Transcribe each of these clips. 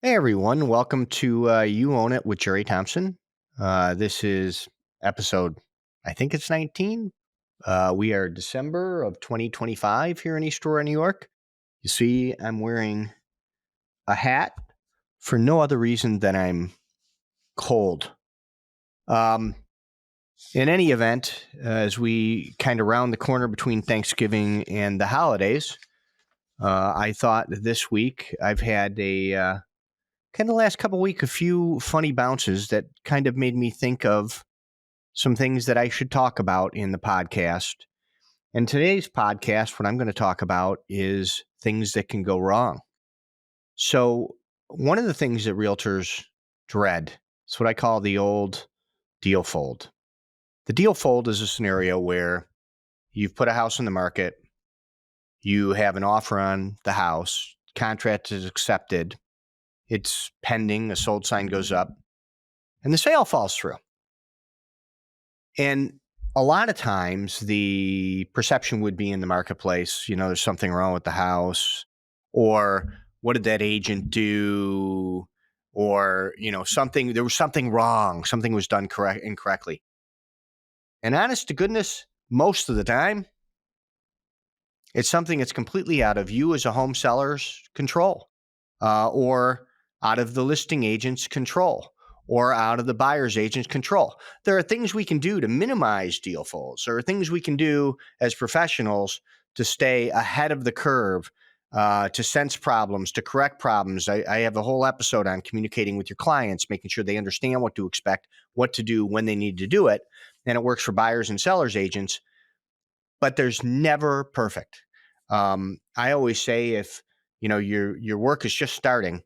Hey everyone, welcome to You Own It with Jerry Thompson. This is episode, I think it's 19. We are December of 2025 here in East Aurora, New York. You see, I'm wearing a hat for no other reason than I'm cold. Um, in any event, as we kind of round the corner between Thanksgiving and the holidays, I thought that this week I've had kind of last couple of weeks, a few funny bounces that kind of made me think of some things that I should talk about in the podcast. And today's podcast, what I'm going to talk about is things that can go wrong. So, one of the things that realtors dread is what I call the old deal fold. The deal fold is a scenario where you've put a house on the market, you have an offer on the house, contract is accepted, it's pending, a sold sign goes up, and the sale falls through. And a lot of times the perception would be in the marketplace, there's something wrong with the house, or what did that agent do? Or, there was something wrong, something was done incorrectly. And honest to goodness, most of the time, it's something that's completely out of you as a home seller's control, or out of the listing agent's control, or out of the buyer's agent's control. There are things we can do to minimize deal folds. There are things we can do as professionals to stay ahead of the curve, to sense problems, to correct problems. I have a whole episode on communicating with your clients, making sure they understand what to expect, what to do, when they need to do it. And it works for buyers and sellers agents, but there's never perfect. I always say if your work is just starting,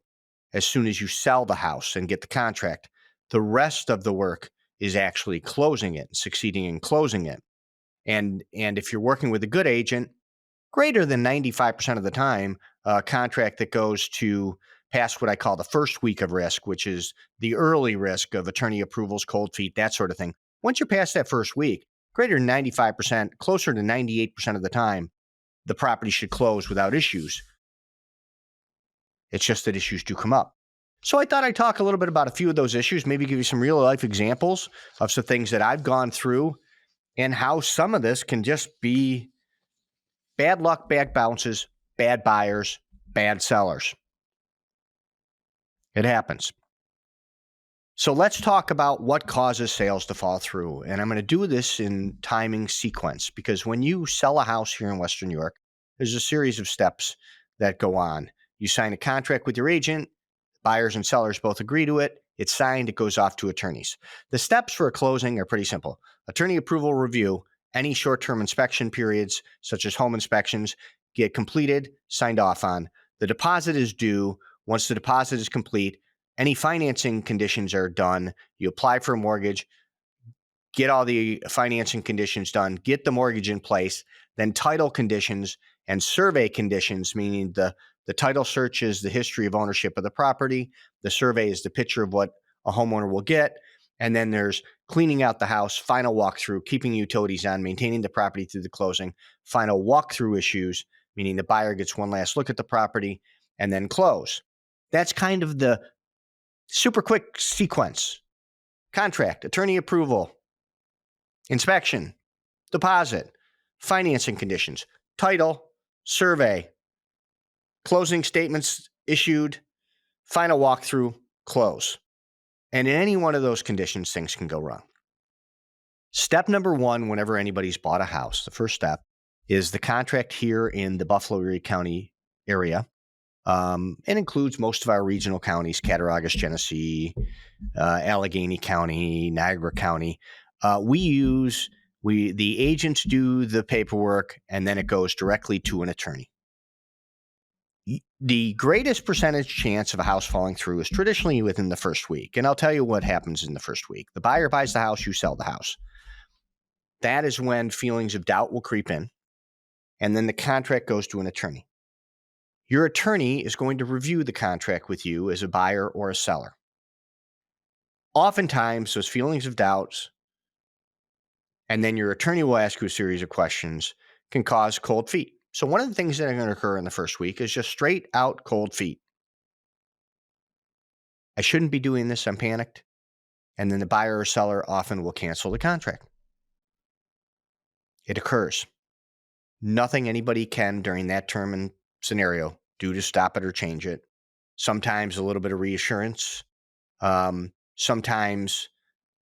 as soon as you sell the house and get the contract, the rest of the work is actually closing it, succeeding in closing it. And if you're working with a good agent, greater than 95% of the time, a contract that goes to past what I call the first week of risk, which is the early risk of attorney approvals, cold feet, that sort of thing. Once you're past that first week, greater than 95%, closer to 98% of the time, the property should close without issues. It's just that issues do come up. So I thought I'd talk a little bit about a few of those issues, maybe give you some real life examples of some things that I've gone through and how some of this can just be bad luck, bad bounces, bad buyers, bad sellers. It happens. So let's talk about what causes sales to fall through. And I'm going to do this in timing sequence because when you sell a house here in Western New York, there's a series of steps that go on. You sign a contract with your agent, buyers and sellers both agree to it. It's signed, it goes off to attorneys. The steps for a closing are pretty simple. Attorney approval review, any short-term inspection periods, such as home inspections, get completed, signed off on. The deposit is due. Once the deposit is complete, any financing conditions are done. You apply for a mortgage, get all the financing conditions done, get the mortgage in place, then title conditions and survey conditions, meaning the title search is the history of ownership of the property. The survey is the picture of what a homeowner will get. And then there's cleaning out the house, final walkthrough, keeping utilities on, maintaining the property through the closing, final walkthrough issues, meaning the buyer gets one last look at the property, and then close. That's kind of the super quick sequence. Contract, attorney approval, inspection, deposit, financing conditions, title, survey, closing statements issued, final walkthrough, close. And in any one of those conditions, things can go wrong. Step number one, whenever anybody's bought a house, the first step is the contract here in the Buffalo Erie County area. It includes most of our regional counties, Cattaraugus, Genesee, Allegheny County, Niagara County. The agents do the paperwork, and then it goes directly to an attorney. The greatest percentage chance of a house falling through is traditionally within the first week. And I'll tell you what happens in the first week. The buyer buys the house, you sell the house. That is when feelings of doubt will creep in, and then the contract goes to an attorney. Your attorney is going to review the contract with you as a buyer or a seller. Oftentimes, those feelings of doubts, and then your attorney will ask you a series of questions, can cause cold feet. So one of the things that are going to occur in the first week is just straight out cold feet. I shouldn't be doing this. I'm panicked. And then the buyer or seller often will cancel the contract. It occurs. Nothing anybody can during that term and scenario do to stop it or change it. Sometimes a little bit of reassurance. Sometimes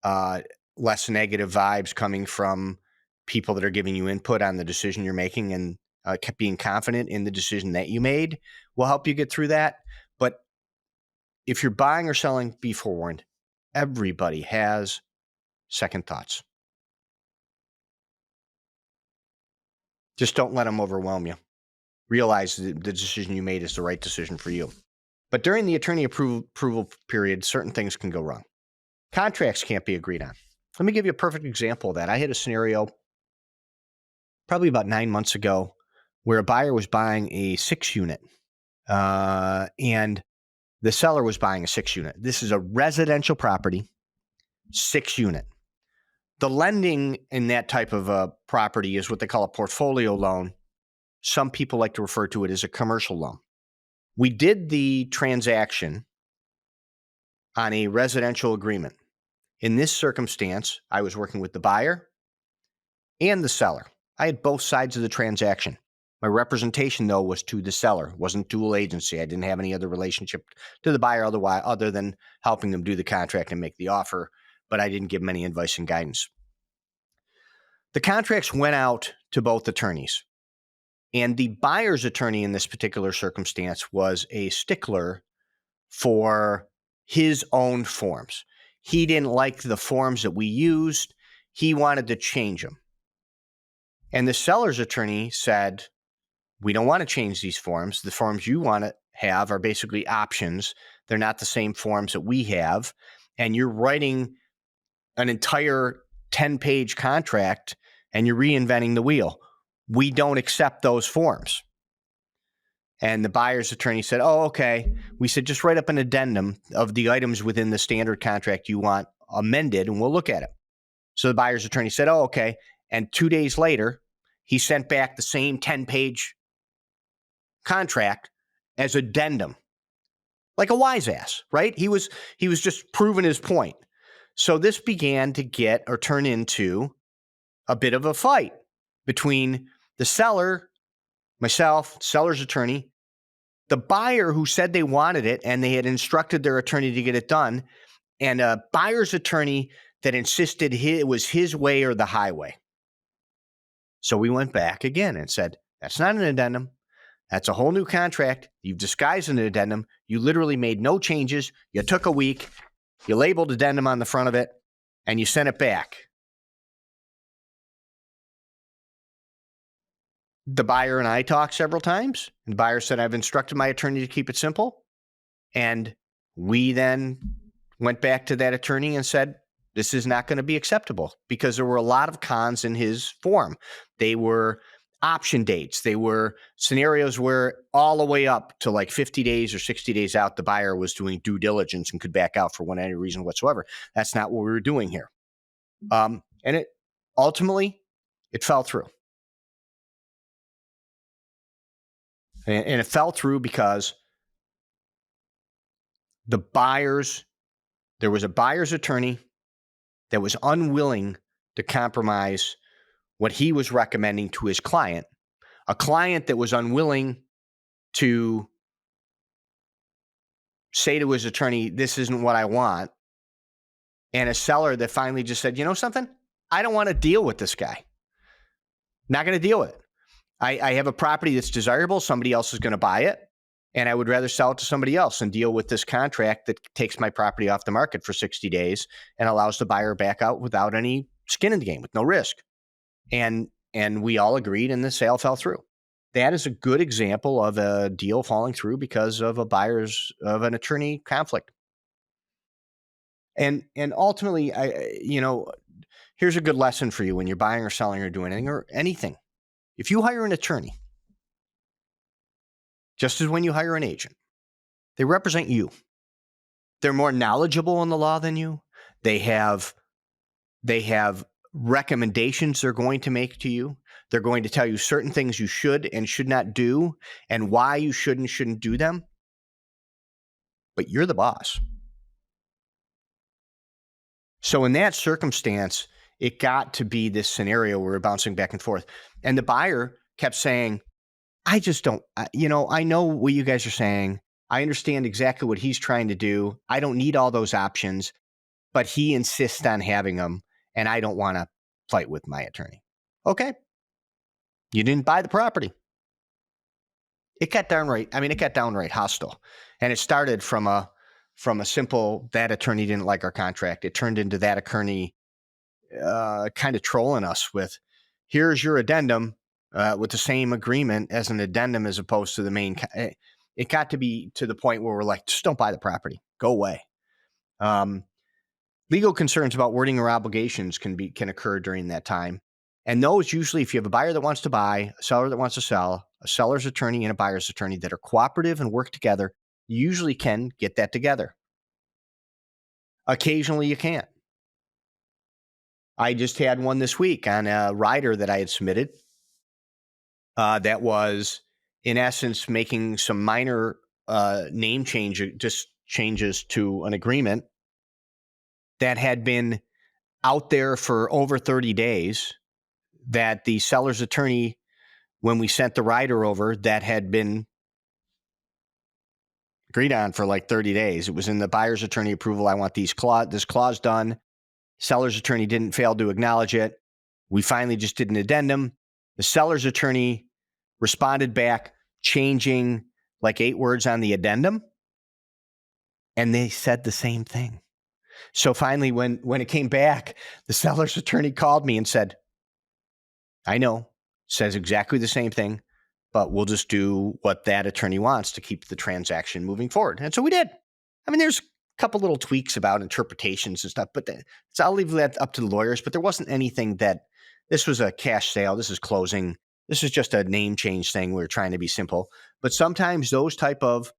less negative vibes coming from people that are giving you input on the decision you're making, and being confident in the decision that you made will help you get through that. But if you're buying or selling, be forewarned. Everybody has second thoughts. Just don't let them overwhelm you. Realize that the decision you made is the right decision for you. But during the attorney approval period, certain things can go wrong. Contracts can't be agreed on. Let me give you a perfect example of that. I had a scenario probably about 9 months ago where a buyer was buying a 6-unit and the seller was buying a 6-unit. This is a residential property, 6-unit. The lending in that type of a property is what they call a portfolio loan. Some people like to refer to it as a commercial loan. We did the transaction on a residential agreement. In this circumstance, I was working with the buyer and the seller. I had both sides of the transaction. My representation, though, was to the seller. It wasn't dual agency. I didn't have any other relationship to the buyer other than helping them do the contract and make the offer, but I didn't give them any advice and guidance. The contracts went out to both attorneys, and the buyer's attorney in this particular circumstance was a stickler for his own forms. He didn't like the forms that we used. He wanted to change them. And the seller's attorney said, we don't want to change these forms. The forms you want to have are basically options. They're not the same forms that we have. And you're writing an entire 10-page contract and you're reinventing the wheel. We don't accept those forms. And the buyer's attorney said, oh, okay. We said, just write up an addendum of the items within the standard contract you want amended, and we'll look at it. So the buyer's attorney said, oh, okay. And 2 days later, he sent back the same 10-page contract as addendum, like a wise ass, right? He was just proving his point. So this began to turn into a bit of a fight between the seller, myself, seller's attorney, the buyer who said they wanted it and they had instructed their attorney to get it done, and a buyer's attorney that insisted it was his way or the highway. So we went back again and said, that's not an addendum. That's a whole new contract. You've disguised an addendum. You literally made no changes. You took a week. You labeled addendum on the front of it, and you sent it back. The buyer and I talked several times. And the buyer said, I've instructed my attorney to keep it simple. And we then went back to that attorney and said, this is not going to be acceptable, because there were a lot of cons in his form. They were option dates. They were scenarios where all the way up to like 50 days or 60 days out, the buyer was doing due diligence and could back out for any reason whatsoever. That's not what we were doing here. And it ultimately fell through. And it fell through because there was a buyer's attorney that was unwilling to compromise what he was recommending to his client, a client that was unwilling to say to his attorney, this isn't what I want, and a seller that finally just said, you know something? I don't want to deal with this guy. Not going to deal with it. I have a property that's desirable. Somebody else is going to buy it, and I would rather sell it to somebody else and deal with this contract that takes my property off the market for 60 days and allows the buyer back out without any skin in the game, with no risk. And we all agreed, and the sale fell through. That is a good example of a deal falling through because of an attorney conflict. And ultimately, here's a good lesson for you when you're buying or selling or doing anything. If you hire an attorney, just as when you hire an agent, they represent you. They're more knowledgeable in the law than you. They have recommendations they're going to make to you. They're going to tell you certain things you should and should not do and why you should and shouldn't do them. But you're the boss. So in that circumstance, it got to be this scenario where we're bouncing back and forth. And the buyer kept saying, I just don't, I know what you guys are saying. I understand exactly what he's trying to do. I don't need all those options, but he insists on having them, and I don't want to fight with my attorney. Okay. You didn't buy the property. It got downright hostile. And it started from a simple, that attorney didn't like our contract. It turned into that attorney kind of trolling us with, here's your addendum with the same agreement as an addendum as opposed to the main. It got to be to the point where we're like, just don't buy the property. Go away. Legal concerns about wording or obligations can occur during that time. And those usually, if you have a buyer that wants to buy, a seller that wants to sell, a seller's attorney and a buyer's attorney that are cooperative and work together, you usually can get that together. Occasionally you can't. I just had one this week on a rider that I had submitted that was, in essence, making some minor name changes to an agreement that had been out there for over 30 days, that the seller's attorney, when we sent the rider over, that had been agreed on for like 30 days. It was in the buyer's attorney approval. I want this clause done. Seller's attorney didn't fail to acknowledge it. We finally just did an addendum. The seller's attorney responded back, changing like 8 words on the addendum. And they said the same thing. So finally, when it came back, the seller's attorney called me and said, I know, says exactly the same thing, but we'll just do what that attorney wants to keep the transaction moving forward. And so we did. I mean, there's a couple little tweaks about interpretations and stuff, but so I'll leave that up to the lawyers. But there wasn't anything that this was a cash sale. This is closing. This is just a name change thing. We're trying to be simple. But sometimes those type of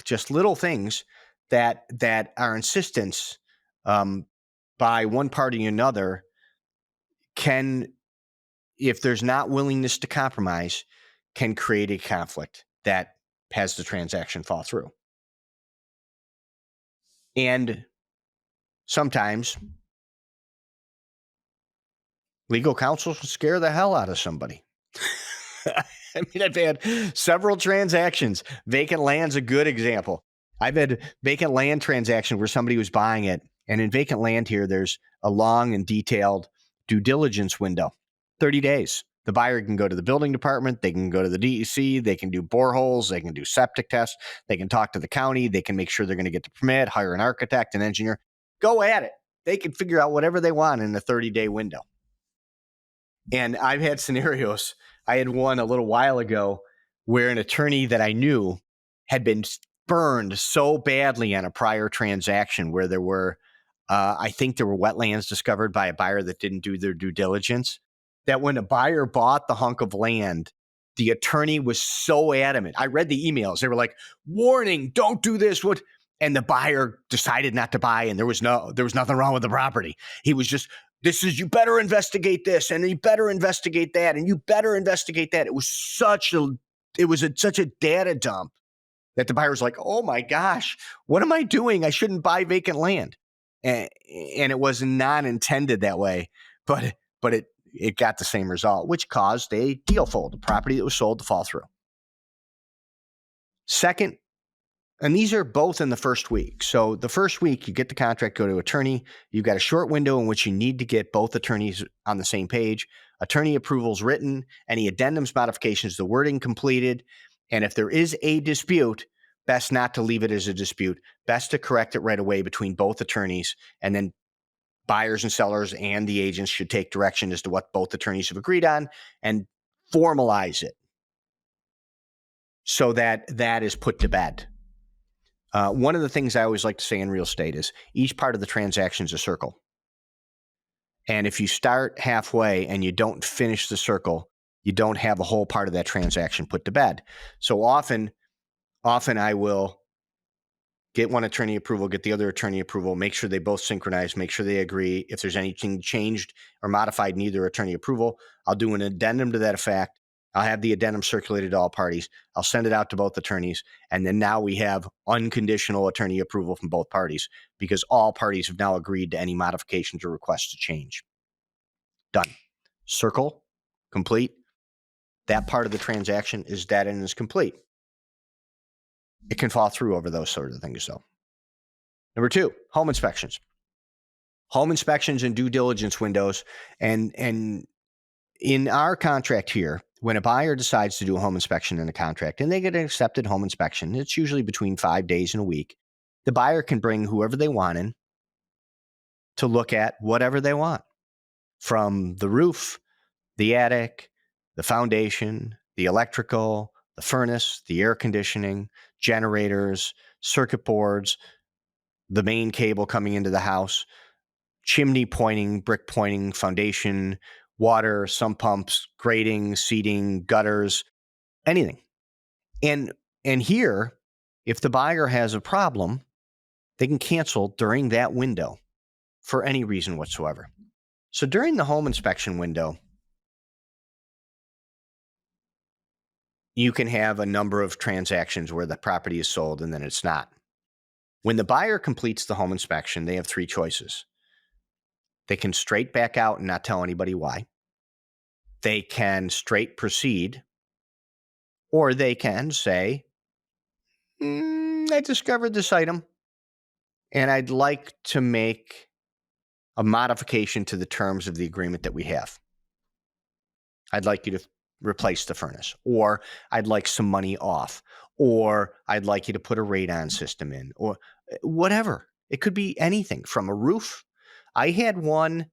just little things that are insistence by one party or another can, if there's not willingness to compromise, can create a conflict that has the transaction fall through. And sometimes legal counsel scare the hell out of somebody. I mean, I've had several transactions. Vacant land's a good example. I've had vacant land transaction where somebody was buying it. And in vacant land here, there's a long and detailed due diligence window, 30 days. The buyer can go to the building department. They can go to the DEC. They can do boreholes. They can do septic tests. They can talk to the county. They can make sure they're going to get the permit, hire an architect, an engineer. Go at it. They can figure out whatever they want in the 30-day window. And I've had scenarios. I had one a little while ago where an attorney that I knew had been burned so badly on a prior transaction where there were, I think there were wetlands discovered by a buyer that didn't do their due diligence, that when a buyer bought the hunk of land, the attorney was so adamant. I read the emails. They were like, warning, don't do this. What? And the buyer decided not to buy, and there was nothing wrong with the property. He was just, you better investigate this, and you better investigate that, and you better investigate that. It was such a data dump that the buyer was like, oh my gosh, what am I doing? I shouldn't buy vacant land. And it was not intended that way, but it got the same result, which caused a deal fold, a property that was sold to fall through. Second, and these are both in the first week. So the first week, you get the contract, go to attorney. You've got a short window in which you need to get both attorneys on the same page. Attorney approvals written, any addendums, modifications, the wording completed. And if there is a dispute, best not to leave it as a dispute. Best to correct it right away between both attorneys. And then buyers and sellers and the agents should take direction as to what both attorneys have agreed on and formalize it so that that is put to bed. One of the things I always like to say in real estate is each part of the transaction is a circle. And if you start halfway and you don't finish the circle, you don't have a whole part of that transaction put to bed. So often I will get one attorney approval, get the other attorney approval, make sure they both synchronize, make sure they agree. If there's anything changed or modified in either attorney approval, I'll do an addendum to that effect. I'll have the addendum circulated to all parties. I'll send it out to both attorneys. And then now we have unconditional attorney approval from both parties because all parties have now agreed to any modifications or requests to change. Done. Circle, complete. That part of the transaction is dead and is complete. It can fall through over those sort of things, though. Number 2, home inspections. Home inspections and due diligence windows. And in our contract here, when a buyer decides to do a home inspection in a contract and they get an accepted home inspection, it's usually between 5 days and a week. The buyer can bring whoever they want in to look at whatever they want, from the roof, the attic, the foundation, the electrical, the furnace, the air conditioning, generators, circuit boards, the main cable coming into the house, chimney pointing, brick pointing, foundation, water, sump pumps, grading, seating, gutters, anything. And here, if the buyer has a problem, they can cancel during that window for any reason whatsoever. So during the home inspection window, you can have a number of transactions where the property is sold and then it's not. When the buyer completes the home inspection, they have 3 choices. They can straight back out and not tell anybody why. They can straight proceed, or they can say, I discovered this item and I'd like to make a modification to the terms of the agreement that we have. I'd like you to replace the furnace, or I'd like some money off, or I'd like you to put a radon system in, or whatever. It could be anything from a roof. I had one.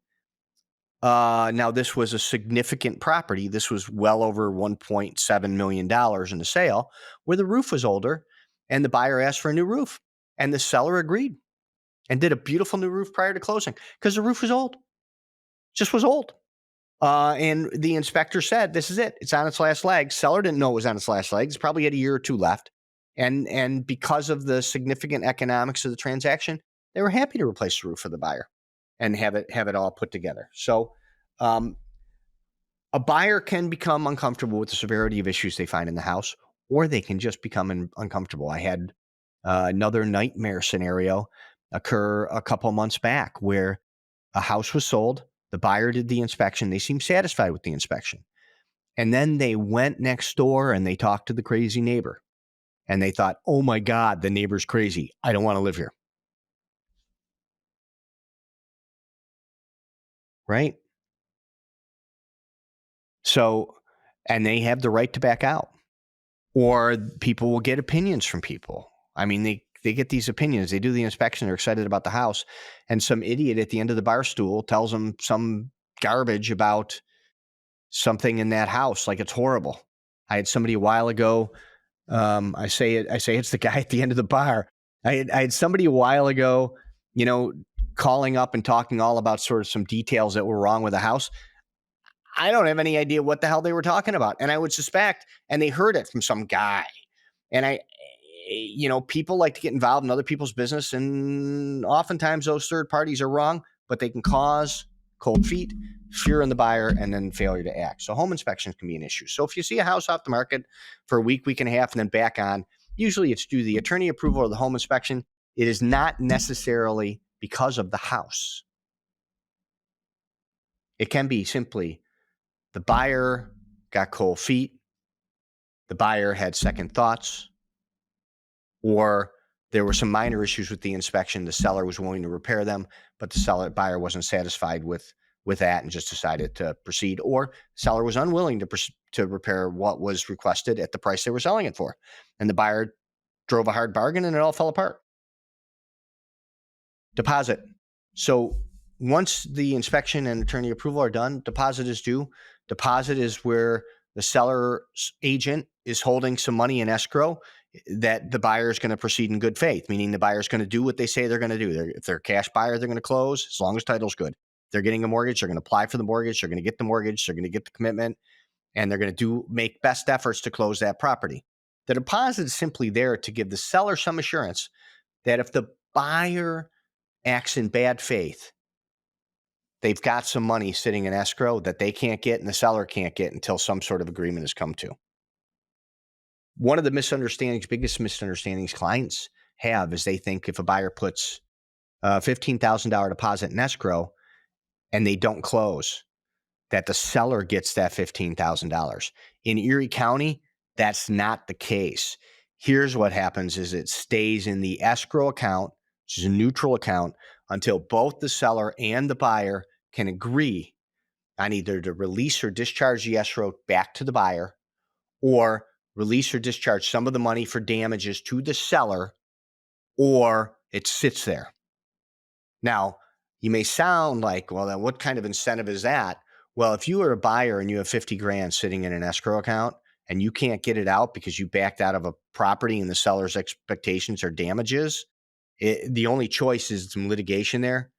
Now, this was a significant property. This was well over $1.7 million in the sale, where the roof was older and the buyer asked for a new roof. And the seller agreed and did a beautiful new roof prior to closing because the roof was old. Just was old. And the inspector said, this is it. It's on its last legs. Seller didn't know it was on its last legs. Probably had a year or 2 left. And because of the significant economics of the transaction, they were happy to replace the roof for the buyer and have it all put together. So a buyer can become uncomfortable with the severity of issues they find in the house, or they can just become uncomfortable. I had another nightmare scenario occur a couple months back where a house was sold. The buyer did the inspection. They seemed satisfied with the inspection. And then they went next door and they talked to the crazy neighbor. And they thought, oh my God, the neighbor's crazy. I don't want to live here. Right? So, and they have the right to back out. Or people will get opinions from people. I mean, they get these opinions. They do the inspection. They're excited about the house. And some idiot at the end of the bar stool tells them some garbage about something in that house, like it's horrible. I had somebody a while ago. I say it's the guy at the end of the bar. I had somebody a while ago, calling up and talking all about sort of some details that were wrong with the house. I don't have any idea what the hell they were talking about. And I would suspect, and they heard it from some guy. And people like to get involved in other people's business. And oftentimes those third parties are wrong, but they can cause cold feet, fear in the buyer, and then failure to act. So home inspections can be an issue. So if you see a house off the market for a week, week and a half, and then back on, usually it's due to the attorney approval or the home inspection. It is not necessarily because of the house. It can be simply the buyer got cold feet, the buyer had second thoughts, or there were some minor issues with the inspection. The seller was willing to repair them, but the buyer wasn't satisfied with that and just decided to proceed, or seller was unwilling to repair what was requested at the price they were selling it for. And the buyer drove a hard bargain and it all fell apart. Deposit. So once the inspection and attorney approval are done, deposit is due. Deposit is where the seller's agent is holding some money in escrow that the buyer is going to proceed in good faith, meaning the buyer is going to do what they say they're going to do. If they're a cash buyer, they're going to close as long as title's good. If they're getting a mortgage, they're going to apply for the mortgage, they're going to get the mortgage, they're going to get the commitment, and they're going to make best efforts to close that property. The deposit is simply there to give the seller some assurance that if the buyer acts in bad faith, they've got some money sitting in escrow that they can't get and the seller can't get until some sort of agreement is come to. One of the biggest misunderstandings clients have is they think if a buyer puts a $15,000 deposit in escrow and they don't close, that the seller gets that $15,000. In Erie County, that's not the case. Here's what happens is it stays in the escrow account, which is a neutral account, until both the seller and the buyer can agree on either to release or discharge the escrow back to the buyer, or release or discharge some of the money for damages to the seller, or it sits there. Now, you may sound like, well, then what kind of incentive is that? Well, if you are a buyer and you have 50 grand sitting in an escrow account and you can't get it out because you backed out of a property and the seller's expectations are damages, the only choice is some litigation there.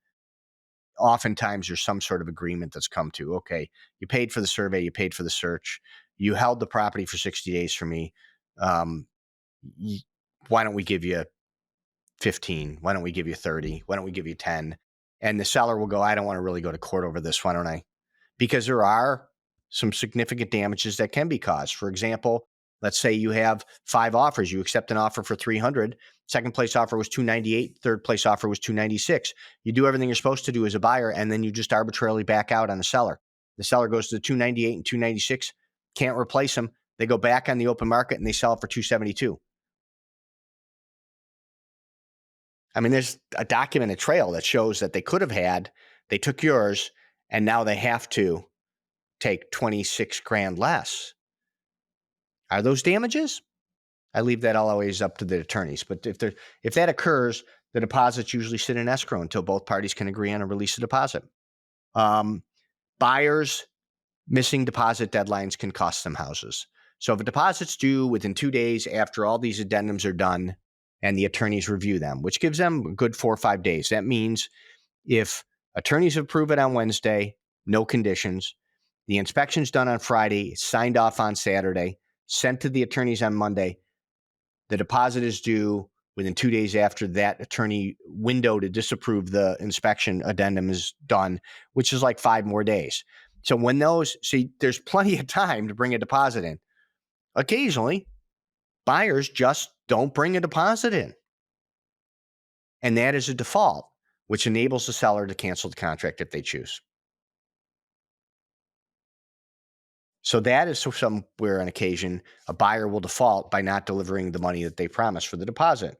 Oftentimes there's some sort of agreement that's come to. Okay, you paid for the survey, you paid for the search, you held the property for 60 days for me. Why don't we give you 15? Why don't we give you 30? Why don't we give you 10? And the seller will go, I don't want to really go to court over this. Why don't I? Because there are some significant damages that can be caused. For example, let's say you have 5 offers. You accept an offer for 300. Second place offer was 298. Third place offer was 296. You do everything you're supposed to do as a buyer, and then you just arbitrarily back out on the seller. The seller goes to the 298 and 296, can't replace them. They go back on the open market and they sell it for 272. I mean, there's a documented trail that shows that they could have had, they took yours, and now they have to take 26 grand less. Are those damages? I leave that always up to the attorneys. But if that occurs, the deposits usually sit in escrow until both parties can agree on a release of deposit. Buyers missing deposit deadlines can cost them houses. So if a deposit's due within 2 days after all these addendums are done and the attorneys review them, which gives them a good 4 or 5 days, that means if attorneys approve it on Wednesday, no conditions, the inspection's done on Friday, signed off on Saturday, sent to the attorneys on Monday, the deposit is due within 2 days after that attorney window to disapprove the inspection addendum is done, which is like 5 more days. So when there's plenty of time to bring a deposit in. Occasionally, buyers just don't bring a deposit in. And that is a default, which enables the seller to cancel the contract if they choose. So that is somewhere on occasion, a buyer will default by not delivering the money that they promised for the deposit.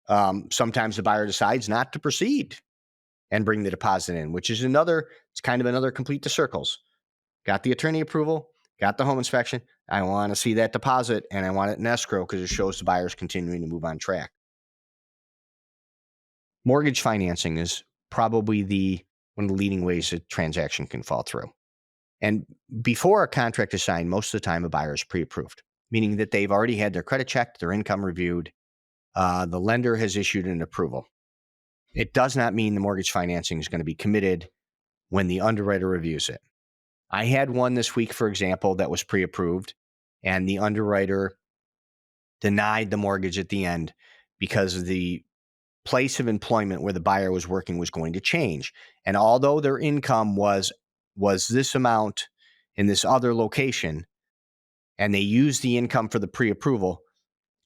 Sometimes the buyer decides not to proceed and bring the deposit in, which is it's kind of another complete the circles. Got the attorney approval, got the home inspection. I want to see that deposit and I want it in escrow because it shows the buyer's continuing to move on track. Mortgage financing is probably one of the leading ways a transaction can fall through. And before a contract is signed, most of the time a buyer is pre-approved, meaning that they've already had their credit checked, their income reviewed. The lender has issued an approval. It does not mean the mortgage financing is going to be committed when the underwriter reviews it. I had one this week, for example, that was pre-approved, and the underwriter denied the mortgage at the end because the place of employment where the buyer was working was going to change. And although their income was this amount in this other location, and they used the income for the pre-approval,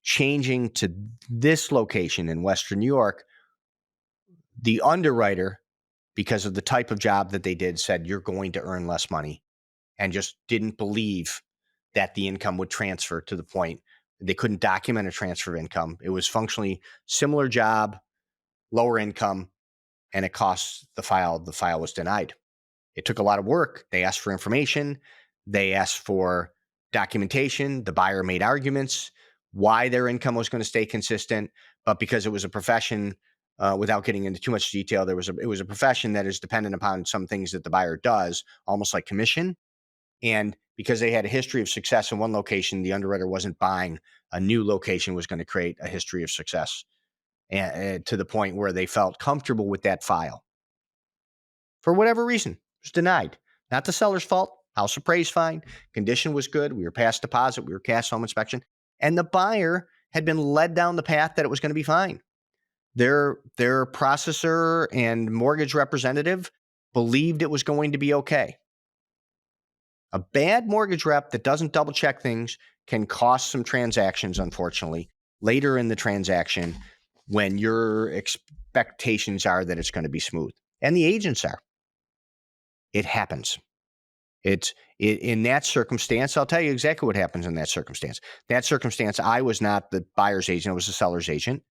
changing to this location in Western New York, the underwriter, because of the type of job that they did, said, you're going to earn less money, and just didn't believe that the income would transfer to the point. They couldn't document a transfer of income. It was functionally similar job, lower income, and it costs the file. The file was denied. It took a lot of work. They asked for information. They asked for documentation. The buyer made arguments why their income was going to stay consistent. But because it was a profession, without getting into too much detail, it was a profession that is dependent upon some things that the buyer does, almost like commission. And because they had a history of success in one location, the underwriter wasn't buying a new location was going to create a history of success, and to the point where they felt comfortable with that file. For whatever reason, it was denied. Not the seller's fault. House appraised fine. Condition was good. We were past deposit. We were past home inspection. And the buyer had been led down the path that it was going to be fine. Their processor and mortgage representative believed it was going to be okay. A bad mortgage rep that doesn't double check things can cost some transactions, unfortunately, later in the transaction when your expectations are that it's going to be smooth. And the agents are. It happens. In that circumstance, I'll tell you exactly what happens in that circumstance. That circumstance, I was not the buyer's agent, I was the seller's agent.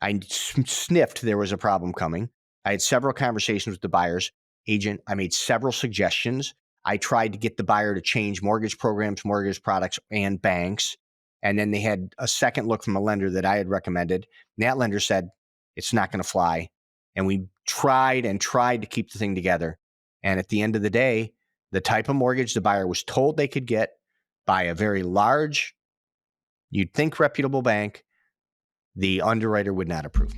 I sniffed there was a problem coming. I had several conversations with the buyer's agent. I made several suggestions. I tried to get the buyer to change mortgage programs, mortgage products, and banks. And then they had a second look from a lender that I had recommended. And that lender said, it's not going to fly. And we tried to keep the thing together. And at the end of the day, the type of mortgage the buyer was told they could get by a very large, you'd think reputable bank, the underwriter would not approve.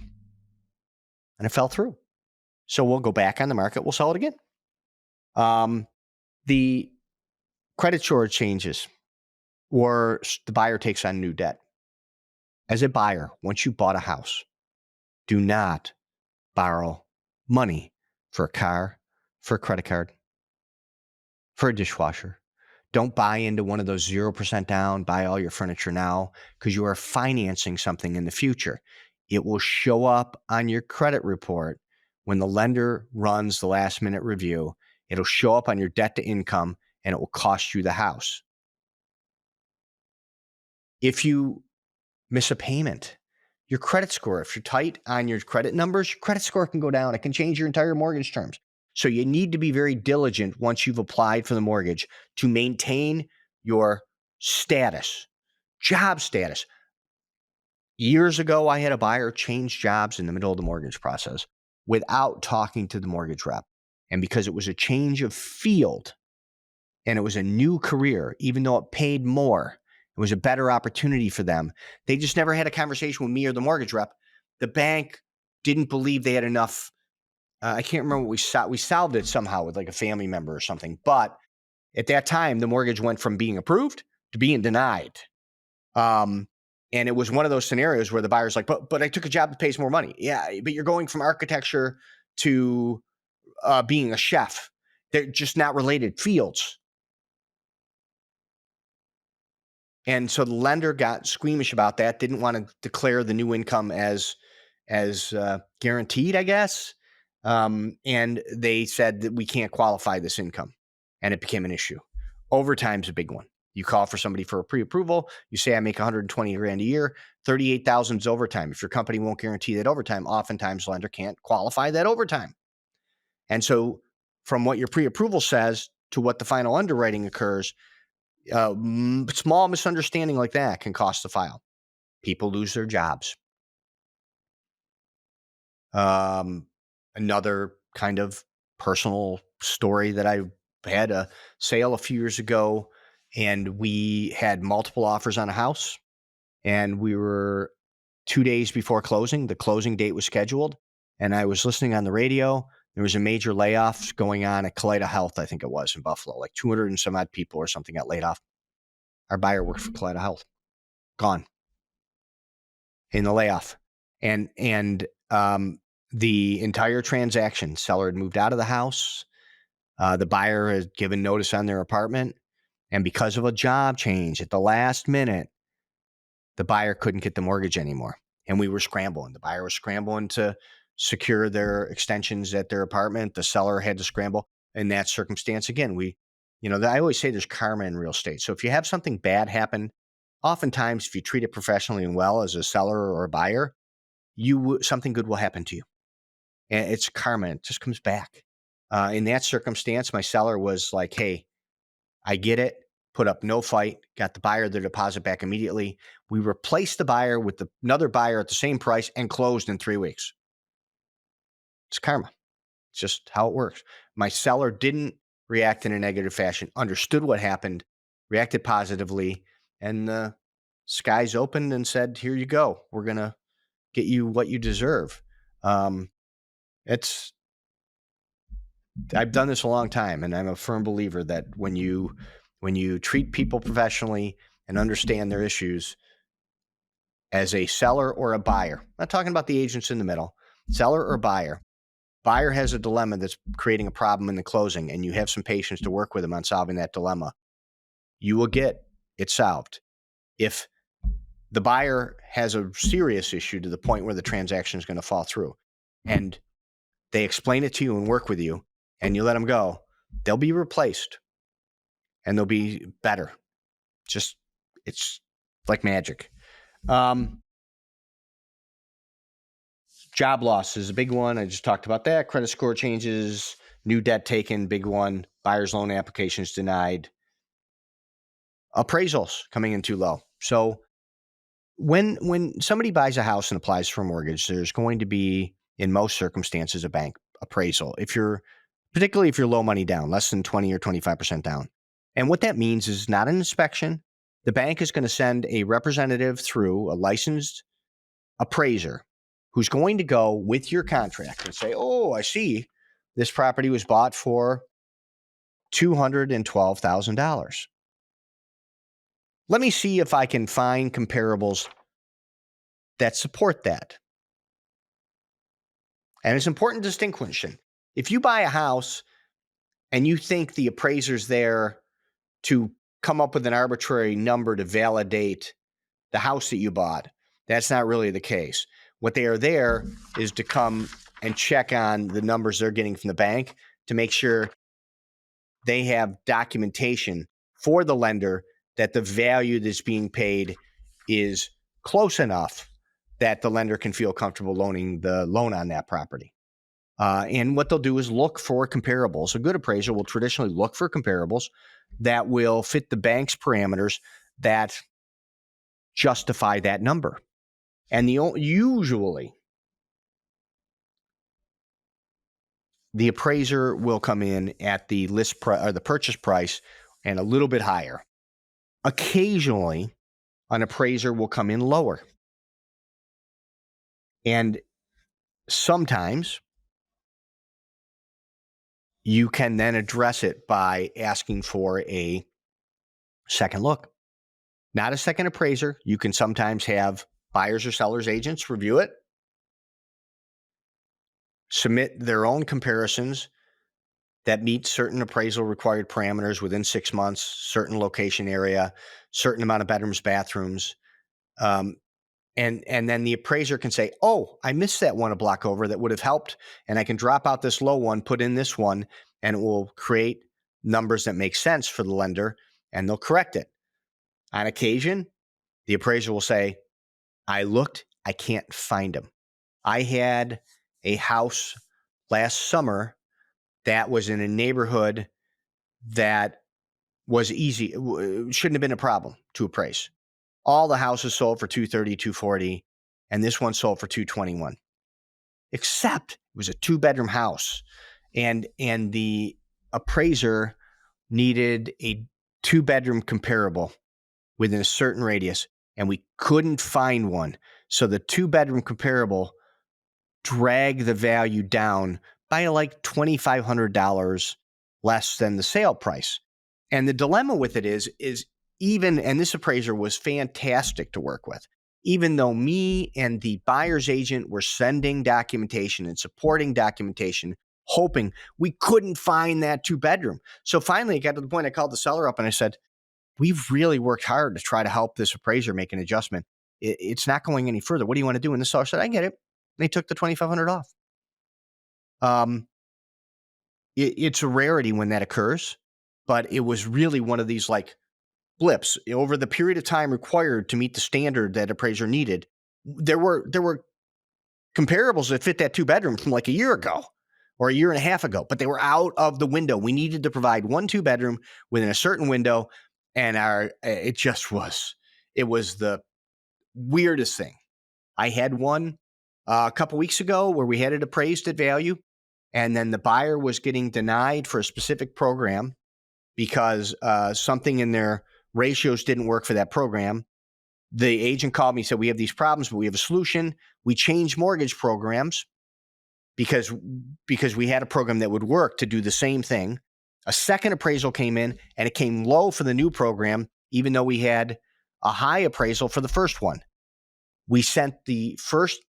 And it fell through. So we'll go back on the market. We'll sell it again. The credit score changes or the buyer takes on new debt. As a buyer, once you bought a house, do not borrow money for a car, for a credit card, for a dishwasher. Don't buy into one of those 0% down, buy all your furniture now, because you are financing something in the future. It will show up on your credit report when the lender runs the last minute review. It'll show up on your debt to income and it will cost you the house. If you miss a payment, your credit score, if you're tight on your credit numbers, your credit score can go down. It can change your entire mortgage terms. So you need to be very diligent once you've applied for the mortgage to maintain your status, job status. Years ago, I had a buyer change jobs in the middle of the mortgage process without talking to the mortgage rep. And because it was a change of field and it was a new career, even though it paid more, it was a better opportunity for them. They just never had a conversation with me or the mortgage rep. The bank didn't believe they had enough. I can't remember what we solved. We solved it somehow with like a family member or something. But at that time, the mortgage went from being approved to being denied. And it was one of those scenarios where the buyer's like, but I took a job that pays more money. Yeah, but you're going from architecture to being a chef. They're just not related fields. And so the lender got squeamish about that, didn't want to declare the new income as guaranteed, I guess. And they said that we can't qualify this income. And it became an issue. Overtime's a big one. You call for somebody for a pre-approval. You say, I make 120 grand a year. 38,000 is overtime. If your company won't guarantee that overtime, oftentimes the lender can't qualify that overtime. And so from what your pre-approval says to what the final underwriting occurs, small misunderstanding like that can cost the file. People lose their jobs. Another kind of personal story that I had a sale a few years ago, and we had multiple offers on a house, and we were 2 days before closing. The closing date was scheduled, and I was listening on the radio. There was a major layoff going on at Kaleida Health, I think it was, in Buffalo. Like 200 and some odd people or something got laid off. Our buyer worked for Kaleida Health. Gone in the layoff. And the entire transaction, seller had moved out of the house. The buyer had given notice on their apartment. And because of a job change at the last minute, the buyer couldn't get the mortgage anymore. And we were scrambling. The buyer was scrambling to secure their extensions at their apartment. The seller had to scramble. In that circumstance, again, I always say there's karma in real estate. So if you have something bad happen, oftentimes if you treat it professionally and well as a seller or a buyer, something good will happen to you. And it's karma. It just comes back. In that circumstance, my seller was like, hey, I get it. Put up no fight, got the buyer their deposit back immediately. We replaced the buyer with another buyer at the same price and closed in 3 weeks. It's karma. It's just how it works. My seller didn't react in a negative fashion, understood what happened, reacted positively, and the skies opened and said, here you go. We're going to get you what you deserve. I've done this a long time, and I'm a firm believer that when you treat people professionally and understand their issues as a seller or a buyer, I'm not talking about the agents in the middle, seller or buyer, buyer has a dilemma that's creating a problem in the closing, and you have some patience to work with them on solving that dilemma, you will get it solved. If the buyer has a serious issue to the point where the transaction is going to fall through, and they explain it to you and work with you, and you let them go, they'll be replaced and they'll be better. It's like magic. Job loss is a big one. I just talked about that. Credit score changes, new debt taken, big one. Buyer's loan applications denied. Appraisals coming in too low. So when somebody buys a house and applies for a mortgage, there's going to be, in most circumstances, a bank appraisal. Particularly if you're low money down, less than 20 or 25% down. And what that means is not an inspection. The bank is going to send a representative through, a licensed appraiser, who's going to go with your contract and say, oh, I see this property was bought for $212,000. Let me see if I can find comparables that support that. And it's important distinction. If you buy a house and you think the appraiser's there to come up with an arbitrary number to validate the house that you bought, that's not really the case. What they are there is to come and check on the numbers they're getting from the bank to make sure they have documentation for the lender that the value that's being paid is close enough that the lender can feel comfortable loaning the loan on that property. And what they'll do is look for comparables. A good appraiser will traditionally look for comparables that will fit the bank's parameters that justify that number. And usually the appraiser will come in at the list price or the purchase price and a little bit higher. Occasionally, an appraiser will come in lower. And sometimes you can then address it by asking for a second look. Not a second appraiser. You can sometimes have buyers or sellers agents review it, submit their own comparisons that meet certain appraisal required parameters within 6 months, certain location area, certain amount of bedrooms, bathrooms. And then the appraiser can say, oh, I missed that one a block over that would have helped. And I can drop out this low one, put in this one, and it will create numbers that make sense for the lender, and they'll correct it. On occasion, the appraiser will say, I looked, I can't find them. I had a house last summer that was in a neighborhood that was easy, shouldn't have been a problem to appraise. All the houses sold for $230,000, $240,000, and this one sold for $221,000. Except it was a 2-bedroom house, and the appraiser needed a 2-bedroom comparable within a certain radius, and we couldn't find one. So the 2-bedroom comparable dragged the value down by like $2,500 less than the sale price. And the dilemma with it is even, and this appraiser was fantastic to work with, even though me and the buyer's agent were sending documentation and supporting documentation, hoping we couldn't find that 2-bedroom. So finally it got to the point I called the seller up and I said, we've really worked hard to try to help this appraiser make an adjustment. It's not going any further. What do you want to do? And the seller said, I get it. And they took the $2,500 off. It's a rarity when that occurs, but it was really one of these like blips over the period of time required to meet the standard that appraiser needed. There were comparables that fit that 2-bedroom from like a year ago or a year and a half ago, but they were out of the window. We needed to provide 1 2-bedroom within a certain window, and it was the weirdest thing. I had one a couple weeks ago where we had it appraised at value, and then the buyer was getting denied for a specific program because something in their ratios didn't work for that program. The agent called me and said, we have these problems, but we have a solution. We changed mortgage programs because we had a program that would work to do the same thing. A second appraisal came in, and it came low for the new program, even though we had a high appraisal for the first one. We sent the first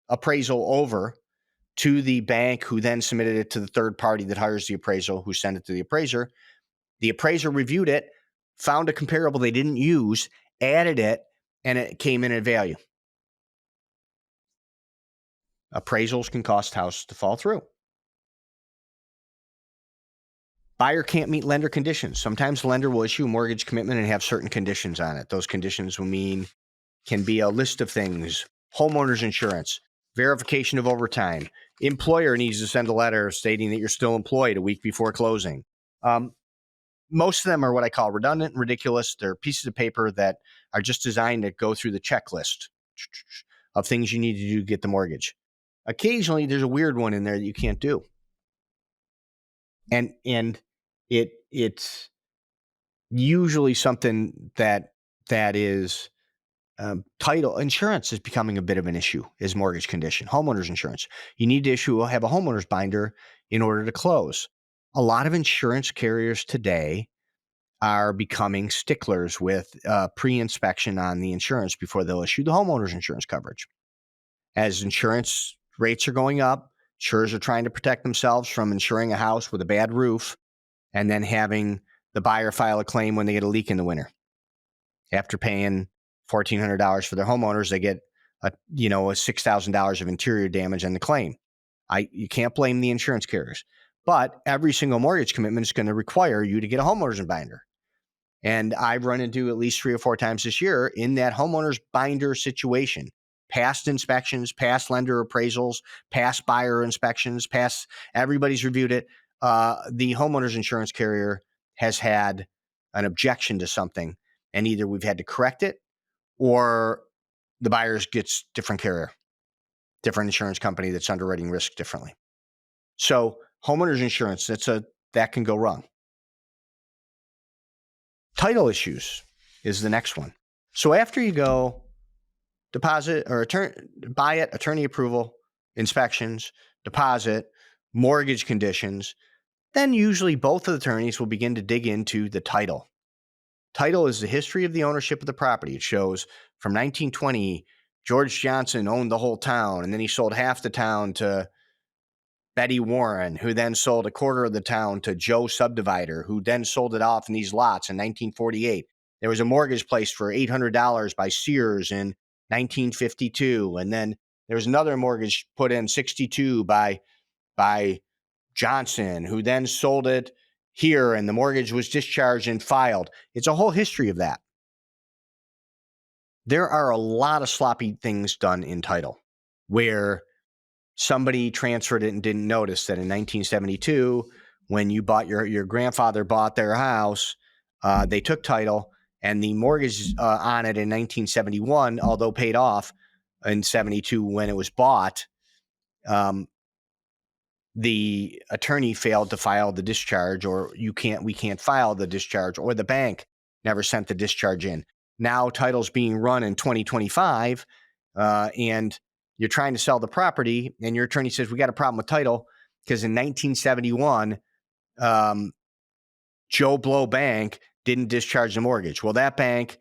appraisal over to the bank, who then submitted it to the third party that hires the appraisal, who sent it to the appraiser. The appraiser reviewed it, found a comparable they didn't use, added it, and it came in at value. Appraisals can cause houses to fall through. Buyer can't meet lender conditions. Sometimes the lender will issue a mortgage commitment and have certain conditions on it. Those conditions can be a list of things: homeowner's insurance, verification of overtime, employer needs to send a letter stating that you're still employed a week before closing. Most of them are what I call redundant and ridiculous. They're pieces of paper that are just designed to go through the checklist of things you need to do to get the mortgage. Occasionally, there's a weird one in there that you can't do. And it's usually something that is title insurance is becoming a bit of an issue as mortgage condition. Homeowners insurance. You need to have a homeowner's binder in order to close. A lot of insurance carriers today are becoming sticklers with pre-inspection on the insurance before they'll issue the homeowner's insurance coverage. As insurance rates are going up, insurers are trying to protect themselves from insuring a house with a bad roof and then having the buyer file a claim when they get a leak in the winter. After paying $1,400 for their homeowners, they get a $6,000 of interior damage on the claim. You can't blame the insurance carriers, but every single mortgage commitment is going to require you to get a homeowner's binder. And I've run into at least 3 or 4 times this year in that homeowner's binder situation. Past inspections, past lender appraisals, past buyer inspections, everybody's reviewed it. The homeowner's insurance carrier has had an objection to something, and either we've had to correct it or the buyer gets different carrier, different insurance company that's underwriting risk differently. So homeowner's insurance, that can go wrong. Title issues is the next one. So after you go deposit or buy it, attorney approval, inspections, deposit, mortgage conditions, then usually both of the attorneys will begin to dig into the title. Title is the history of the ownership of the property. It shows from 1920, George Johnson owned the whole town, and then he sold half the town to Betty Warren, who then sold a quarter of the town to Joe Subdivider, who then sold it off in these lots in 1948. There was a mortgage placed for $800 by Sears in 1952, and then there was another mortgage put in 62 by Johnson, who then sold it here, and the mortgage was discharged and filed. It's a whole history of that. There are a lot of sloppy things done in title where somebody transferred it and didn't notice that in 1972, when you bought your grandfather bought their house, they took title, and the mortgage on it in 1971, although paid off in 72 when it was bought, the attorney failed to file the discharge, or we can't file the discharge, or the bank never sent the discharge in. Now title's being run in 2025, and you're trying to sell the property, and your attorney says, we got a problem with title because in 1971, Joe Blow Bank didn't discharge the mortgage. Well, that bank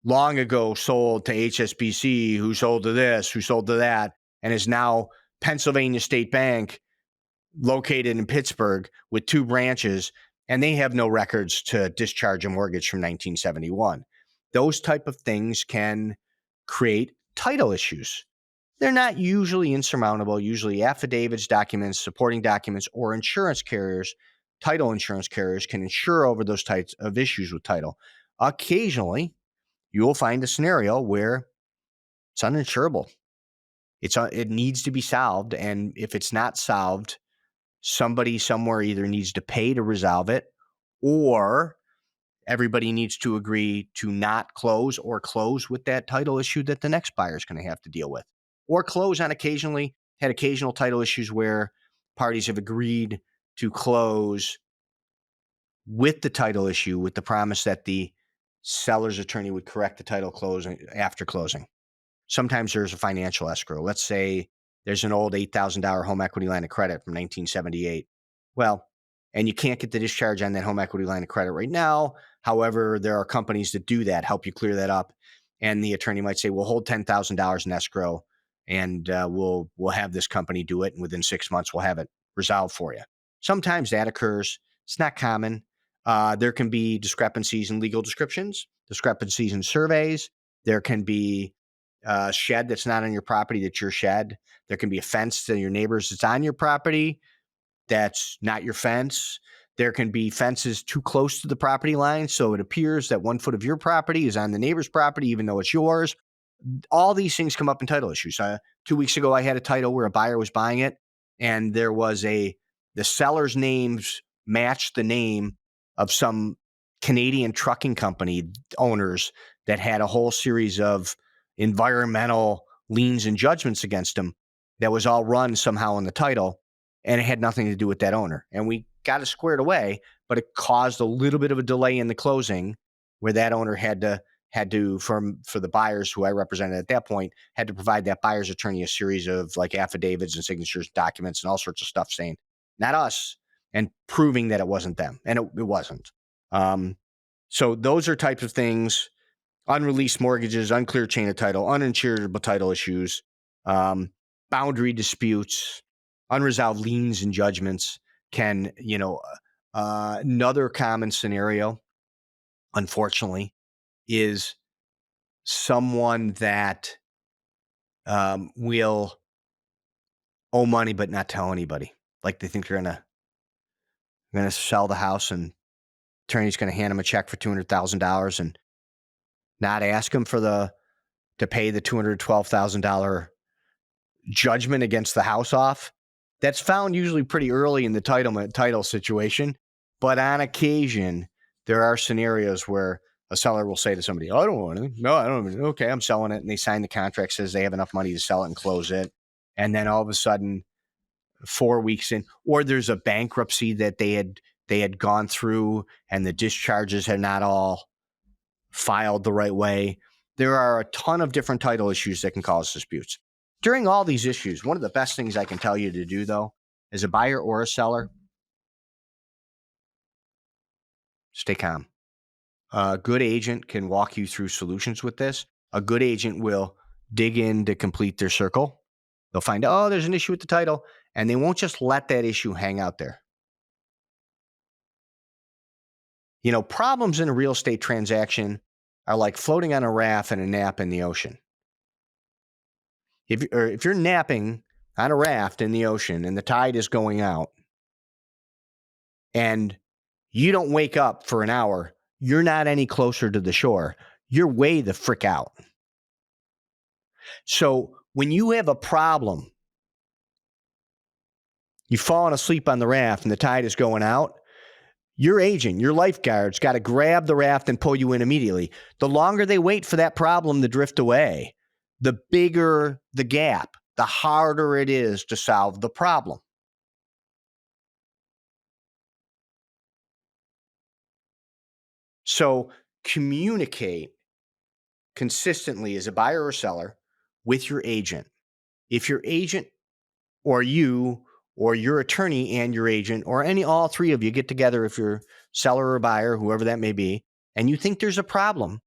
long ago sold to HSBC, who sold to this, who sold to that, and is now Pennsylvania State Bank, located in Pittsburgh with 2 branches, and they have no records to discharge a mortgage from 1971. Those type of things can create title issues. They're not usually insurmountable. Usually affidavits, documents, supporting documents, or insurance carriers, title insurance carriers can insure over those types of issues with title. Occasionally, you will find a scenario where it's uninsurable. It needs to be solved, and if it's not solved, somebody somewhere either needs to pay to resolve it, or everybody needs to agree to not close or close with that title issue that the next buyer is going to have to deal with. Or close on occasional title issues where parties have agreed to close with the title issue with the promise that the seller's attorney would correct the title after closing. Sometimes there's a financial escrow. Let's say there's an old $8,000 home equity line of credit from 1978. Well, and you can't get the discharge on that home equity line of credit right now. However, there are companies that do that, help you clear that up. And the attorney might say, we'll hold $10,000 in escrow and we'll have this company do it, and within 6 months we'll have it resolved for you. Sometimes that occurs. It's not common. There can be discrepancies in legal descriptions, discrepancies in surveys. There can be a shed that's not on your property that's your shed. There can be a fence to your neighbors that's on your property that's not your fence. There can be fences too close to the property line, so it appears that 1 foot of your property is on the neighbor's property, even though it's yours. All these things come up in title issues. 2 weeks ago, I had a title where a buyer was buying it, and there was the seller's names matched the name of some Canadian trucking company owners that had a whole series of environmental liens and judgments against them that was all run somehow in the title, and it had nothing to do with that owner. And we got it squared away, but it caused a little bit of a delay in the closing where that owner had to for the buyers who I represented at that point, had to provide that buyer's attorney a series of like affidavits and signatures, documents, and all sorts of stuff saying, not us, and proving that it wasn't them. And it wasn't. So those are types of things: unreleased mortgages, unclear chain of title, uninsurable title issues, boundary disputes, unresolved liens and judgments can, another common scenario, unfortunately, is someone that will owe money but not tell anybody. Like they think they're gonna sell the house, and attorney's gonna hand them a check for $200,000 and not ask them to pay the $212,000 judgment against the house off. That's found usually pretty early in the title situation, but on occasion there are scenarios where a seller will say to somebody, "Oh, I don't want it. No, I don't. Okay, I'm selling it," and they sign the contract, says they have enough money to sell it and close it, and then all of a sudden, 4 weeks in, or there's a bankruptcy that they had gone through, and the discharges had not all filed the right way. There are a ton of different title issues that can cause disputes. During all these issues, one of the best things I can tell you to do, though, as a buyer or a seller, stay calm. A good agent can walk you through solutions with this. A good agent will dig in to complete their circle. They'll find, oh, there's an issue with the title, and they won't just let that issue hang out there. Problems in a real estate transaction are like floating on a raft and a nap in the ocean. If you're napping on a raft in the ocean and the tide is going out and you don't wake up for an hour, you're not any closer to the shore. You're way the frick out. So when you have a problem, you've fallen asleep on the raft and the tide is going out, your agent, your lifeguard's got to grab the raft and pull you in immediately. The longer they wait for that problem to drift away, the bigger the gap, the harder it is to solve the problem. So communicate consistently as a buyer or seller with your agent. If your agent or you or your attorney and your agent or all three of you get together, if you're seller or buyer, whoever that may be, and you think there's a problem,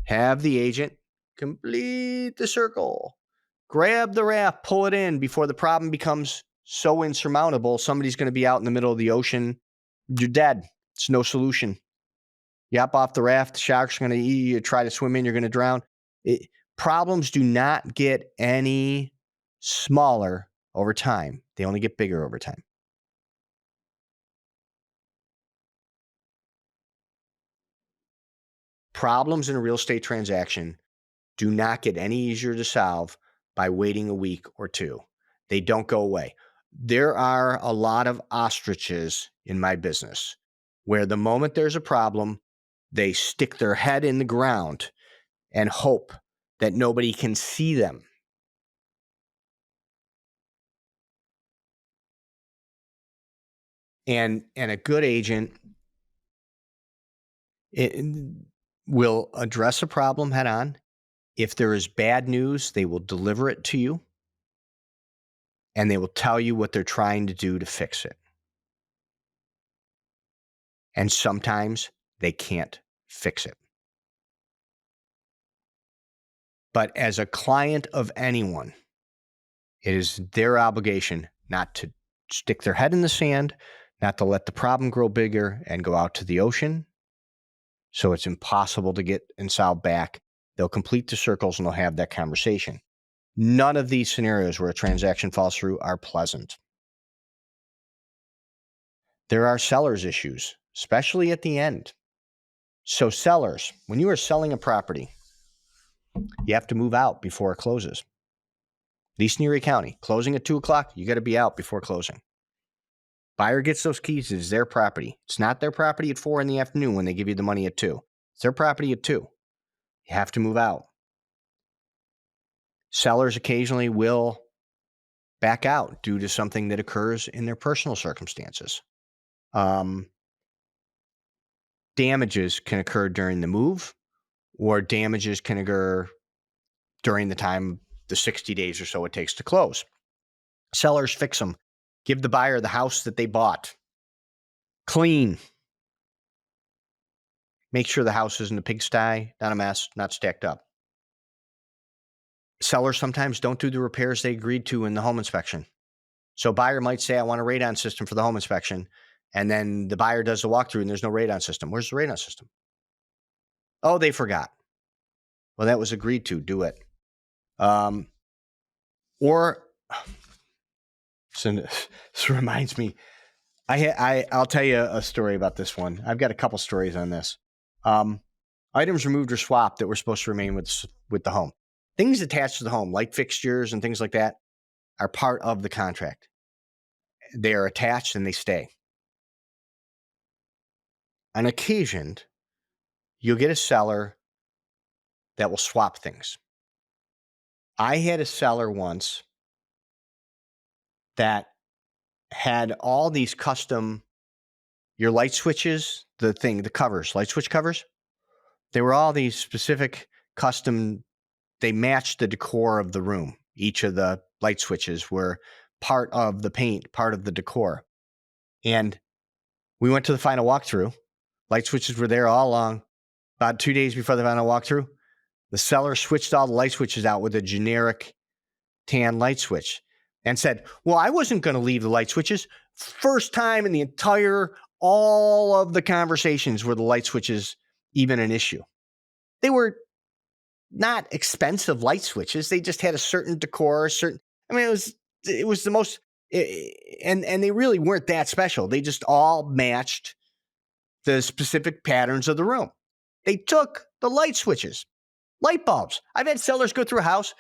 have the agent complete the circle. Grab the raft, pull it in before the problem becomes so insurmountable. Somebody's going to be out in the middle of the ocean. You're dead. It's no solution. You hop off the raft, the shark's going to eat you. Try to swim in, you're going to drown. Problems do not get any smaller over time. They only get bigger over time. Problems in a real estate transaction do not get any easier to solve by waiting a week or two. They don't go away. There are a lot of ostriches in my business where the moment there's a problem, they stick their head in the ground and hope that nobody can see them. And a good agent will address a problem head on. If there is bad news, they will deliver it to you, and they will tell you what they're trying to do to fix it. And sometimes they can't fix it. But as a client of anyone, It is their obligation not to stick their head in the sand, not to let the problem grow bigger and go out to the ocean. So it's impossible to get and solve back. They'll complete the circles and they'll have that conversation. None of these scenarios where a transaction falls through are pleasant. There are seller's issues, especially at the end. So sellers, when you are selling a property, you have to move out before it closes. At least in Erie County, closing at 2 o'clock, you got to be out before closing. Buyer gets those keys. It's their property. It's not their property at 4 in the afternoon when they give you the money at 2. It's their property at 2. You have to move out. Sellers occasionally will back out due to something that occurs in their personal circumstances. Damages can occur during the move, or damages can occur during the time, the 60 days or so it takes to close. Sellers fix them. Give the buyer the house that they bought. Clean. Make sure the house isn't a pigsty, not a mess, not stacked up. Sellers sometimes don't do the repairs they agreed to in the home inspection. So buyer might say, I want a radon system for the home inspection. And then the buyer does the walkthrough and there's no radon system. Where's the radon system? Oh, they forgot. Well, that was agreed to. Do it. Or, so this reminds me, I'll tell you a story about this one. I've got a couple stories on this. Items removed or swapped that were supposed to remain with the home. Things attached to the home, like fixtures and things like that, are part of the contract. They are attached and they stay. On occasion, you'll get a seller that will swap things. I had a seller once that had all these custom, your light switches, the covers, light switch covers. They were all these specific custom, they matched the decor of the room. Each of the light switches were part of the paint, part of the decor. And we went to the final walkthrough. Light switches were there all along. About 2 days before the final walkthrough, the seller switched all the light switches out with a generic tan light switch and said, well, I wasn't going to leave the light switches. First time in the all of the conversations were the light switches even an issue. They were not expensive light switches. They just had a certain decor, it was the most, and they really weren't that special. They just all matched the specific patterns of the room. They took the light switches, light bulbs. I've had sellers go through a house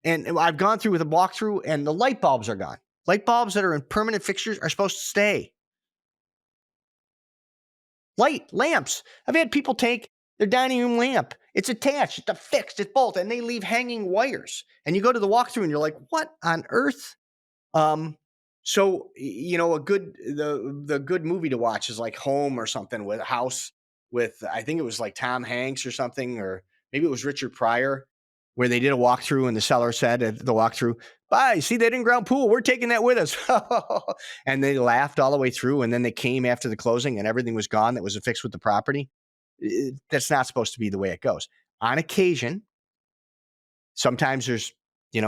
and I've gone through with a walkthrough and the light bulbs are gone. Light bulbs that are in permanent fixtures are supposed to stay. Lamps. I've had people take their dining room lamp. It's attached, it's affixed, it's bolted, and they leave hanging wires. And you go to the walkthrough and you're like, what on earth? So, the good movie to watch is like Home or something, with a house with, I think it was like Tom Hanks or something, or maybe it was Richard Pryor, where they did a walkthrough and the seller said at the walkthrough, bye, see that in-ground pool, we're taking that with us. And they laughed all the way through. And then they came after the closing and everything was gone that was affixed with the property. That's not supposed to be the way it goes. On occasion, sometimes there's,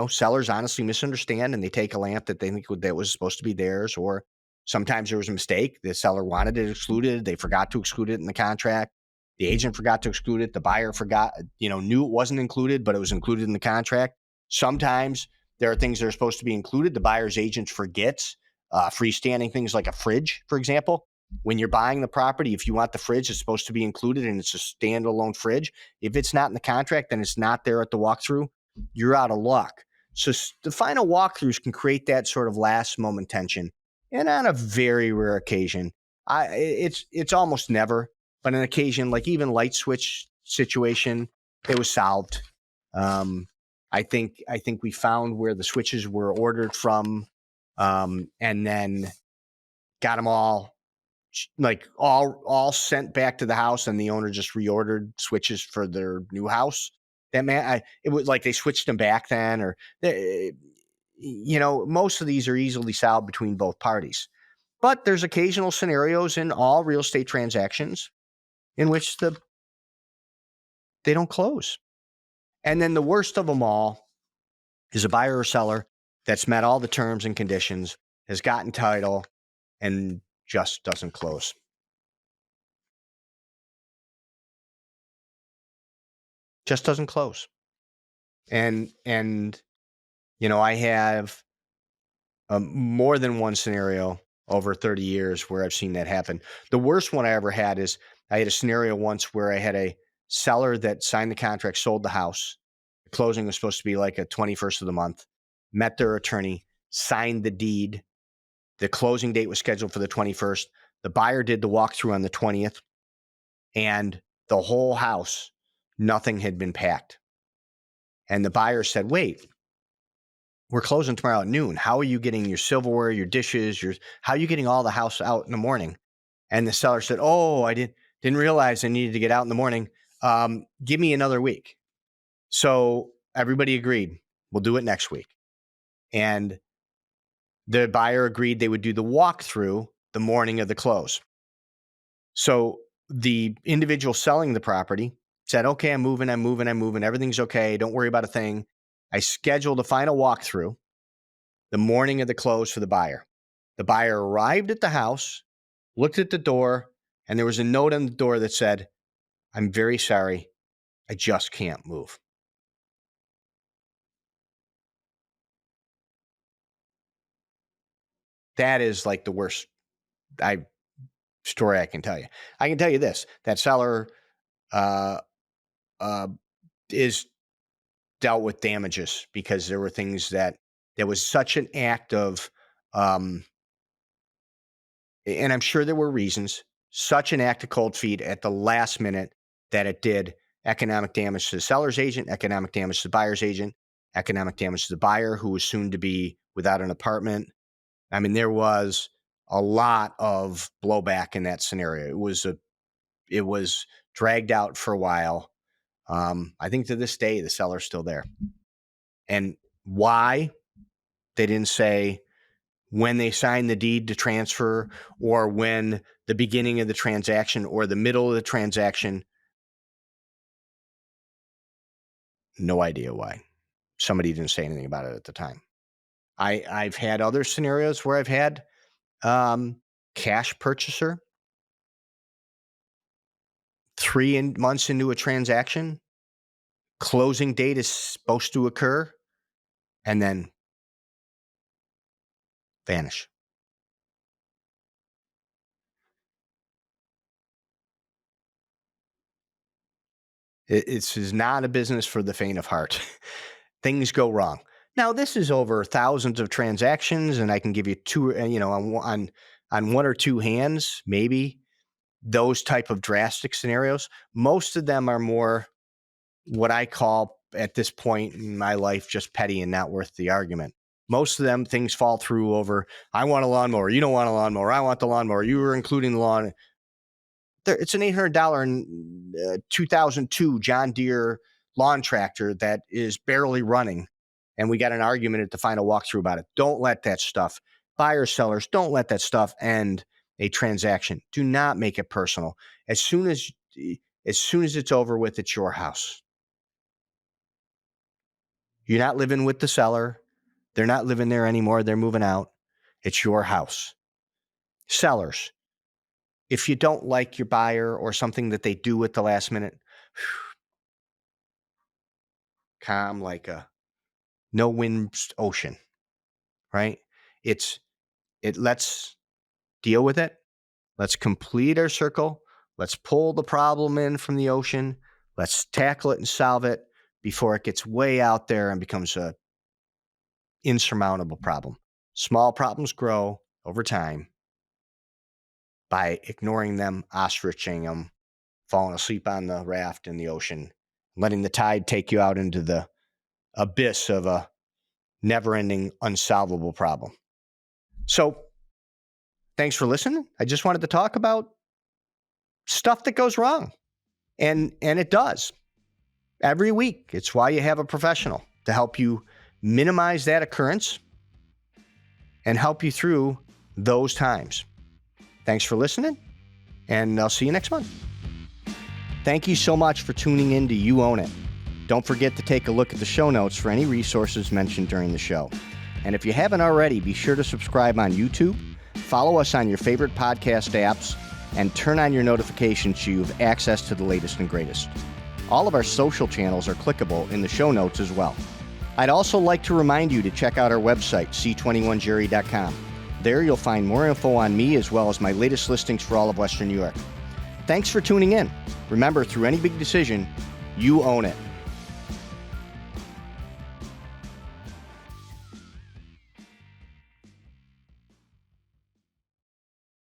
sellers honestly misunderstand and they take a lamp that they think that was supposed to be theirs, or sometimes there was a mistake. The seller wanted it excluded. They forgot to exclude it in the contract. The agent forgot to exclude it. The buyer forgot, knew it wasn't included, but it was included in the contract. Sometimes there are things that are supposed to be included. The buyer's agent forgets. Freestanding things like a fridge, for example. When you're buying the property, if you want the fridge, it's supposed to be included and it's a standalone fridge. If it's not in the contract, then it's not there at the walkthrough. You're out of luck. So the final walkthroughs can create that sort of last moment tension. And on a very rare occasion, it's almost never, but an occasion like even light switch situation, it was solved. I think we found where the switches were ordered from, and then got them all sent back to the house, and the owner just reordered switches for their new house. It was like they switched them back then, or most of these are easily solved between both parties. But there's occasional scenarios in all real estate transactions in which they don't close. And then the worst of them all is a buyer or seller that's met all the terms and conditions, has gotten title, and just doesn't close. Just doesn't close. And I have more than one scenario over 30 years where I've seen that happen. The worst one I ever had is I had a scenario once where I had a seller that signed the contract, sold the house. The closing was supposed to be like a 21st of the month, met their attorney, signed the deed. The closing date was scheduled for the 21st. The buyer did the walkthrough on the 20th, and the whole house, nothing had been packed. And the buyer said, wait, we're closing tomorrow at noon. How are you getting your silverware, your dishes, how are you getting all the house out in the morning? And the seller said, oh, I didn't realize I needed to get out in the morning. Give me another week. So everybody agreed, we'll do it next week. And the buyer agreed they would do the walkthrough the morning of the close. So the individual selling the property said, okay, I'm moving. Everything's okay. Don't worry about a thing. I scheduled a final walkthrough the morning of the close for the buyer. The buyer arrived at the house, looked at the door, and there was a note on the door that said, I'm very sorry, I just can't move. That is like the worst story I can tell you. I can tell you this, that seller is dealt with damages because there were things that there was such an act of, and I'm sure there were reasons, such an act of cold feet at the last minute that it did economic damage to the seller's agent, economic damage to the buyer's agent, economic damage to the buyer who was soon to be without an apartment. I mean, there was a lot of blowback in that scenario. It was dragged out for a while. I think to this day, the seller's still there. And why? They didn't say when they signed the deed to transfer or when the beginning of the transaction or the middle of the transaction. No idea why. Somebody didn't say anything about it at the time. I've had other scenarios where I've had cash purchaser 3 months into a transaction, closing date is supposed to occur, and then vanish. This is not a business for the faint of heart. Things go wrong. Now, this is over thousands of transactions, and I can give you two, on one or two hands, maybe those type of drastic scenarios. Most of them are more what I call at this point in my life, just petty and not worth the argument. Most of them, things fall through over, I want a lawnmower. You don't want a lawnmower. I want the lawnmower. You were including the lawn. It's an $800 2002 John Deere lawn tractor that is barely running. And we got an argument at the final walkthrough about it. Don't let that stuff, buyers, sellers, don't let that stuff end a transaction. Do not make it personal. As soon as it's over with, it's your house. You're not living with the seller. They're not living there anymore. They're moving out. It's your house. Sellers, if you don't like your buyer or something that they do at the last minute, calm like a no wind ocean, right? Let's deal with it. Let's complete our circle. Let's pull the problem in from the ocean. Let's tackle it and solve it before it gets way out there and becomes a insurmountable problem. Small problems grow over time by ignoring them, ostriching them, falling asleep on the raft in the ocean, letting the tide take you out into the abyss of a never-ending, unsolvable problem. So, thanks for listening. I just wanted to talk about stuff that goes wrong. And it does. Every week. It's why you have a professional to help you minimize that occurrence and help you through those times. Thanks for listening, and I'll see you next month. Thank you so much for tuning in to You Own It. Don't forget to take a look at the show notes for any resources mentioned during the show. And if you haven't already, be sure to subscribe on YouTube, follow us on your favorite podcast apps, and turn on your notifications so you have access to the latest and greatest. All of our social channels are clickable in the show notes as well. I'd also like to remind you to check out our website, c21jerry.com. There you'll find more info on me as well as my latest listings for all of Western New York. Thanks for tuning in. Remember, through any big decision, you own it.